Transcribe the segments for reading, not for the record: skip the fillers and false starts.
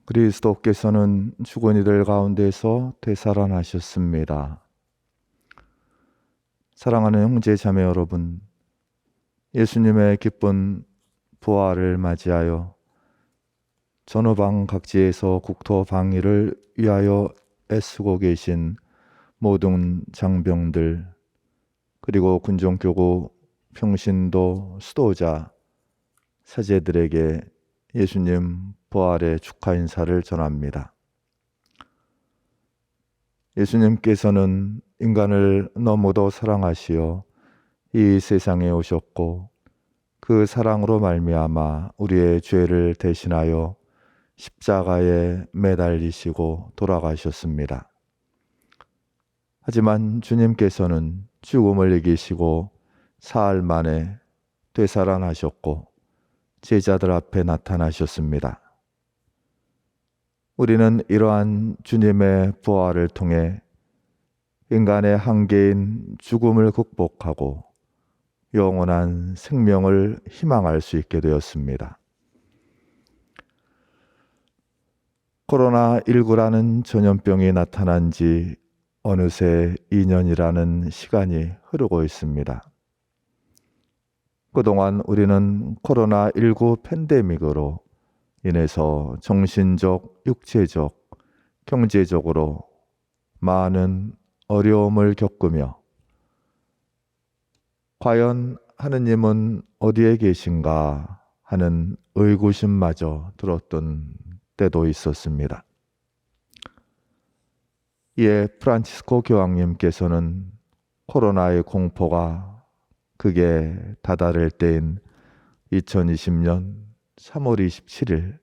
그리스도께서는 죽은 이들 가운데서 되살아나셨습니다. 사랑하는 형제 자매 여러분, 예수님의 기쁜 부활을 맞이하여 전후방 각지에서 국토 방위를 위하여 애쓰고 계신 모든 장병들, 그리고 군종교구, 평신도, 수도자, 사제들에게 예수님 부활의 축하 인사를 전합니다. 예수님께서는 인간을 너무도 사랑하시어 이 세상에 오셨고 그 사랑으로 말미암아 우리의 죄를 대신하여 십자가에 매달리시고 돌아가셨습니다. 하지만 주님께서는 죽음을 이기시고 사흘 만에 되살아나셨고 제자들 앞에 나타나셨습니다. 우리는 이러한 주님의 부활을 통해 인간의 한계인 죽음을 극복하고 영원한 생명을 희망할 수 있게 되었습니다. 코로나19라는 전염병이 나타난 지 어느새 2년이라는 시간이 흐르고 있습니다. 그동안 우리는 코로나19 팬데믹으로 인해서 정신적, 육체적, 경제적으로 많은 어려움을 겪으며 과연 하느님은 어디에 계신가 하는 의구심마저 들었던 때도 있었습니다. 이에 프란치스코 교황님께서는 코로나의 공포가 극에 다다를 때인 2020년 3월 27일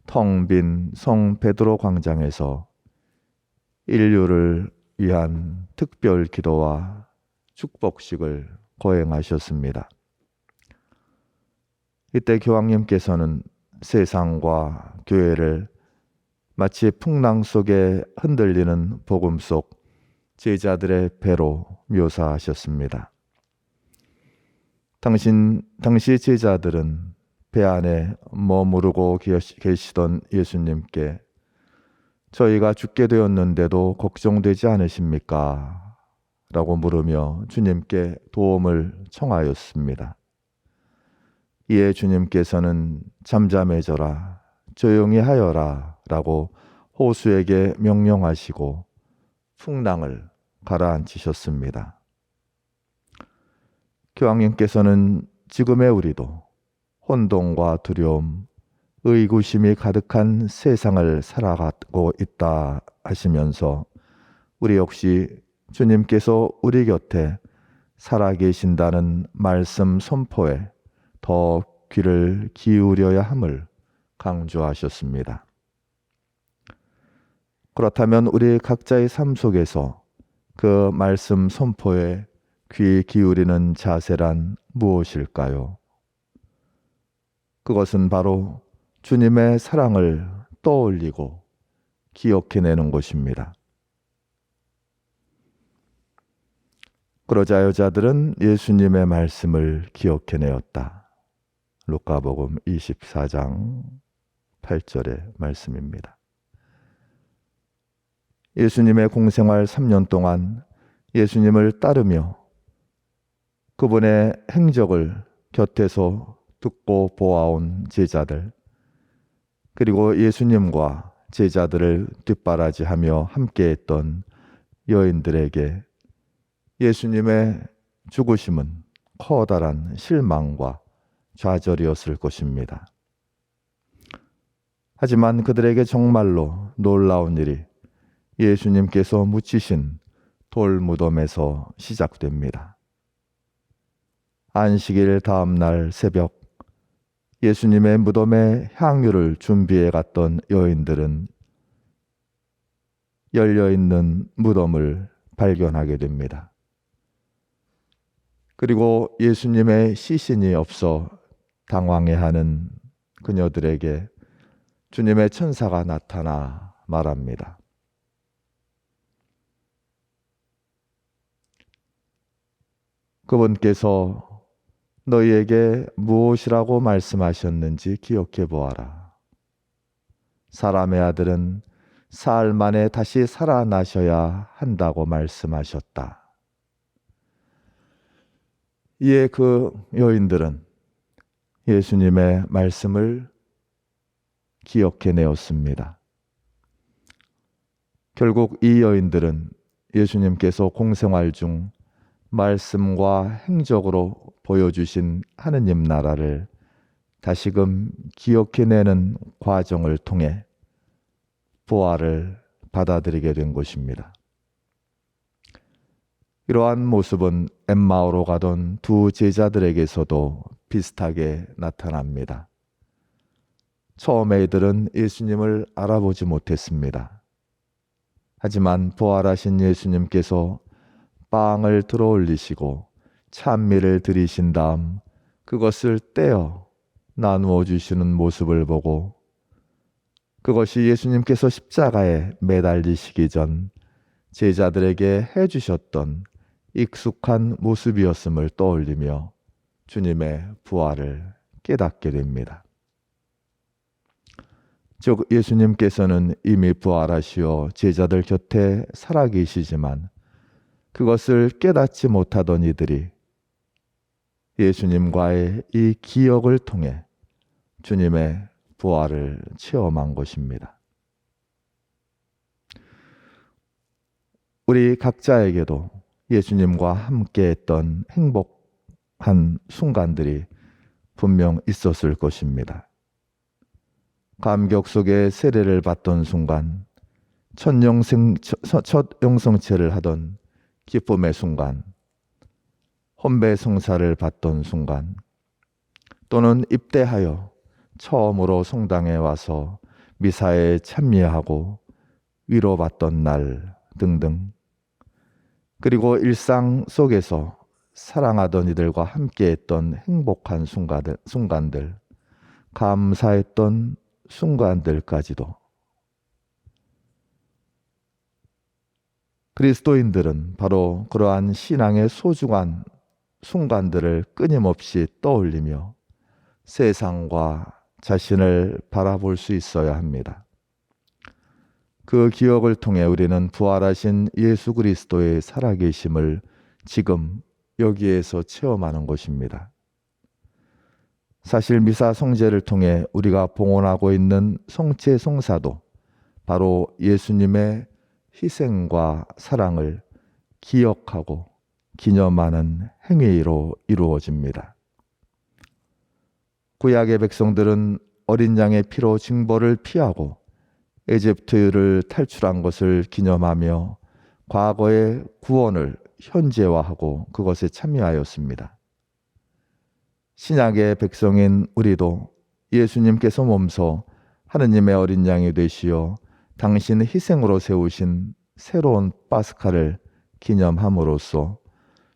텅 빈 성 베드로 광장에서 인류를 위한 특별 기도와 축복식을 거행하셨습니다. 이때 교황님께서는 세상과 교회를 마치 풍랑 속에 흔들리는 복음 속 제자들의 배로 묘사하셨습니다. 당시 제자들은 배 안에 머무르고 계시던 예수님께 저희가 죽게 되었는데도 걱정되지 않으십니까? 라고 물으며 주님께 도움을 청하였습니다. 이에 주님께서는 잠잠해져라, 조용히 하여라 라고 호수에게 명령하시고 풍랑을 가라앉히셨습니다. 교황님께서는 지금의 우리도 혼돈과 두려움, 의구심이 가득한 세상을 살아가고 있다 하시면서 우리 역시 주님께서 우리 곁에 살아계신다는 말씀 선포에 더 귀를 기울여야 함을 강조하셨습니다. 그렇다면 우리 각자의 삶 속에서 그 말씀 선포에 귀 기울이는 자세란 무엇일까요? 그것은 바로 주님의 사랑을 떠올리고 기억해내는 것입니다. 그러자 여자들은 예수님의 말씀을 기억해내었다. 루카복음 24장 8절의 말씀입니다. 예수님의 공생활 3년 동안 예수님을 따르며 그분의 행적을 곁에서 듣고 보아온 제자들, 그리고 예수님과 제자들을 뒷바라지하며 함께했던 여인들에게 예수님의 죽으심은 커다란 실망과 좌절이었을 것입니다. 하지만 그들에게 정말로 놀라운 일이 예수님께서 묻히신 돌무덤에서 시작됩니다. 안식일 다음 날 새벽 예수님의 무덤에 향유를 준비해 갔던 여인들은 열려있는 무덤을 발견하게 됩니다. 그리고 예수님의 시신이 없어 당황해하는 그녀들에게 주님의 천사가 나타나 말합니다. 그분께서 너희에게 무엇이라고 말씀하셨는지 기억해 보아라. 사람의 아들은 사흘 만에 다시 살아나셔야 한다고 말씀하셨다. 이에 그 여인들은 예수님의 말씀을 기억해내었습니다. 결국 이 여인들은 예수님께서 공생활 중 말씀과 행적으로 보여주신 하느님 나라를 다시금 기억해내는 과정을 통해 부활을 받아들이게 된 것입니다. 이러한 모습은 엠마오로 가던 두 제자들에게서도 비슷하게 나타납니다. 처음에 이들은 예수님을 알아보지 못했습니다. 하지만 부활하신 예수님께서 빵을 들어 올리시고 찬미를 드리신 다음 그것을 떼어 나누어 주시는 모습을 보고 그것이 예수님께서 십자가에 매달리시기 전 제자들에게 해주셨던 익숙한 모습이었음을 떠올리며 주님의 부활을 깨닫게 됩니다. 즉 예수님께서는 이미 부활하시어 제자들 곁에 살아계시지만 그것을 깨닫지 못하던 이들이 예수님과의 이 기억을 통해 주님의 부활을 체험한 것입니다. 우리 각자에게도 예수님과 함께했던 행복한 순간들이 분명 있었을 것입니다. 감격 속에 세례를 받던 순간, 첫 영성체를 하던 기쁨의 순간, 혼배 성사를 받던 순간, 또는 입대하여 처음으로 성당에 와서 미사에 참여하고 위로받던 날 등등, 그리고 일상 속에서 사랑하던 이들과 함께했던 행복한 순간들, 감사했던 순간들까지도 그리스도인들은 바로 그러한 신앙의 소중한 순간들을 끊임없이 떠올리며 세상과 자신을 바라볼 수 있어야 합니다. 그 기억을 통해 우리는 부활하신 예수 그리스도의 살아계심을 지금 여기에서 체험하는 것입니다. 사실 미사 성제를 통해 우리가 봉헌하고 있는 성체 성사도 바로 예수님의 희생과 사랑을 기억하고 기념하는 행위로 이루어집니다. 구약의 백성들은 어린 양의 피로 징벌을 피하고 에집트를 탈출한 것을 기념하며 과거의 구원을 현재화하고 그것에 참여하였습니다. 신약의 백성인 우리도 예수님께서 몸소 하느님의 어린 양이 되시어 당신의 희생으로 세우신 새로운 파스카를 기념함으로써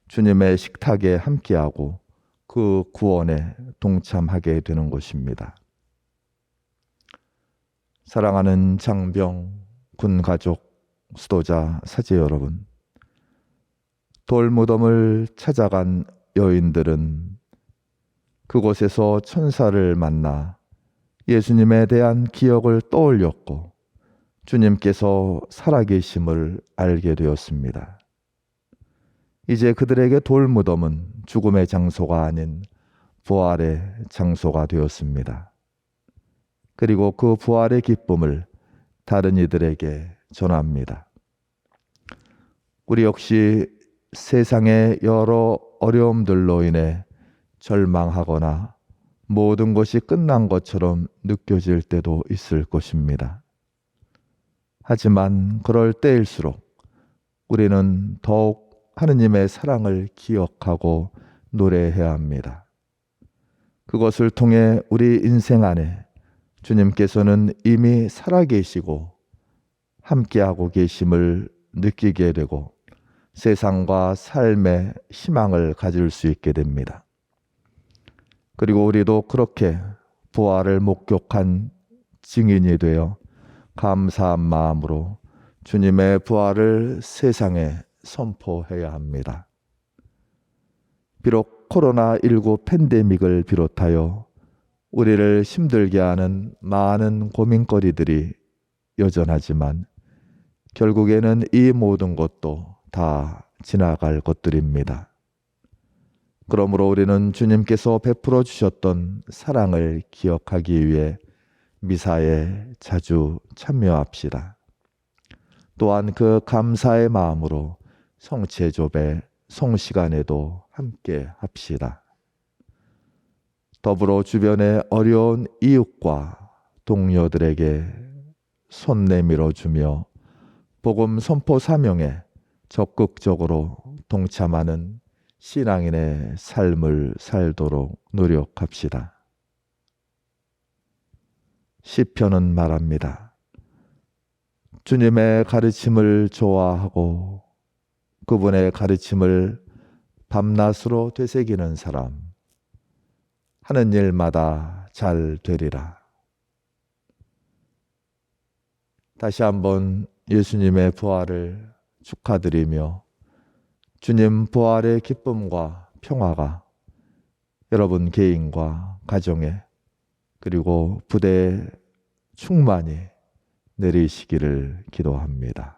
주님의 식탁에 함께하고 그 구원에 동참하게 되는 것입니다. 사랑하는 장병, 군 가족, 수도자, 사제 여러분, 돌무덤을 찾아간 여인들은 그곳에서 천사를 만나 예수님에 대한 기억을 떠올렸고 주님께서 살아계심을 알게 되었습니다. 이제 그들에게 돌무덤은 죽음의 장소가 아닌 부활의 장소가 되었습니다. 그리고 그 부활의 기쁨을 다른 이들에게 전합니다. 우리 역시 세상의 여러 어려움들로 인해 절망하거나 모든 것이 끝난 것처럼 느껴질 때도 있을 것입니다. 하지만 그럴 때일수록 우리는 더욱 하느님의 사랑을 기억하고 노래해야 합니다. 그것을 통해 우리 인생 안에 주님께서는 이미 살아계시고 함께하고 계심을 느끼게 되고 세상과 삶의 희망을 가질 수 있게 됩니다. 그리고 우리도 그렇게 부활을 목격한 증인이 되어 감사한 마음으로 주님의 부활을 세상에 선포해야 합니다. 비록 코로나19 팬데믹을 비롯하여 우리를 힘들게 하는 많은 고민거리들이 여전하지만 결국에는 이 모든 것도 다 지나갈 것들입니다. 그러므로 우리는 주님께서 베풀어 주셨던 사랑을 기억하기 위해 미사에 자주 참여합시다. 또한 그 감사의 마음으로 성체조배, 성시간에도 함께 합시다. 더불어 주변의 어려운 이웃과 동료들에게 손 내밀어 주며 복음 선포 사명에 적극적으로 동참하는 신앙인의 삶을 살도록 노력합시다. 시편은 말합니다. 주님의 가르침을 좋아하고 그분의 가르침을 밤낮으로 되새기는 사람, 하는 일마다 잘 되리라. 다시 한번 예수님의 부활을 축하드리며 주님 부활의 기쁨과 평화가 여러분 개인과 가정에 그리고 부대에 충만히 내리시기를 기도합니다.